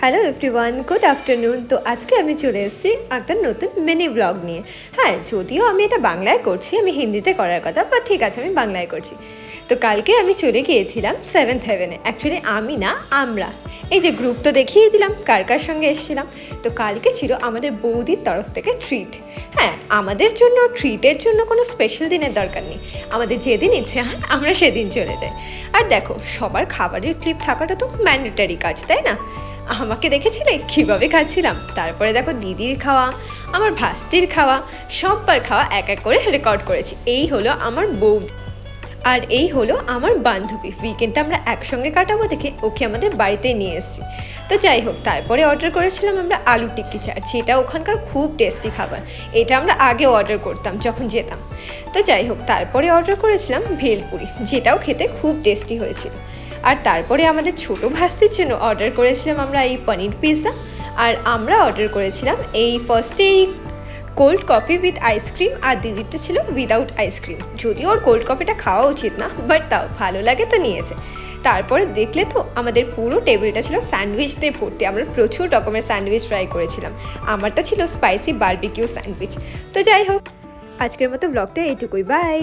Hello everyone, good afternoon. তো আজকে আমি চলে এসেছি একটা নতুন মিনি ব্লগ নিয়ে। হ্যাঁ, যদিও আমি এটা বাংলায় করছি, আমি হিন্দিতে করার কথা, বাট ঠিক আছে, আমি বাংলায় করছি। তো কালকে আমি চলে গিয়েছিলাম সেভেন্থ হেভেনে। অ্যাকচুয়ালি আমি না, আমরা এই যে গ্রুপ তো দেখিয়ে দিলাম কার কার সঙ্গে এসেছিলাম। তো কালকে ছিল আমাদের বৌদির তরফ থেকে ট্রিট। হ্যাঁ, আমাদের জন্য ট্রিটের জন্য কোনো স্পেশাল দিনের দরকার নেই, আমাদের যেদিন ইচ্ছে হয় আমরা সেদিন চলে যাই। আর দেখো, সবার খাবারের ক্লিপ থাকাটা তো ম্যান্ডেটারি কাজ, তাই না? আমাকে দেখেছিলে কীভাবে খাচ্ছিলাম, তারপরে দেখো দিদির খাওয়া, আমার ভাস্তির খাওয়া, সববার খাওয়া এক এক করে রেকর্ড করেছি। এই হলো আমার বৌদি, আর এই হলো আমার বান্ধবী। উইকেন্ডটা আমরা একসঙ্গে কাটাবো দেখে ওকে আমাদের বাড়িতেই নিয়ে এসেছি। তো যাই হোক, তারপরে অর্ডার করেছিলাম আমরা আলু টিক্কি চাট, যেটা ওখানকার খুব টেস্টি খাবার। এটা আমরা আগে অর্ডার করতাম যখন যেতাম। তো যাই হোক, তারপরে অর্ডার করেছিলাম ভেলপুরি, যেটাও খেতে খুব টেস্টি হয়েছিল। আর তারপরে আমাদের ছোটো ভাস্তির জন্য অর্ডার করেছিলাম আমরা এই পনির পিৎজা। আর আমরা অর্ডার করেছিলাম এই ফার্স্টে এই কোল্ড কফি উইথ আইসক্রিম, আর দিদিরটা ছিল উইদাউট আইসক্রিম। যদিও ওর কোল্ড কফিটা খাওয়া উচিত না, বাট তাও ভালো লাগে তো নিয়েছে। তারপরে দেখলে তো আমাদের পুরো টেবিলটা ছিল স্যান্ডউইচ দিয়ে ভর্তি। আমরা প্রচুর রকমের স্যান্ডউইচ ট্রাই করেছিলাম। আমারটা ছিল স্পাইসি বারবিকিউ স্যান্ডউইচ। তো যাই হোক, আজকের মতো ব্লগটা এইটুকুই, বাই।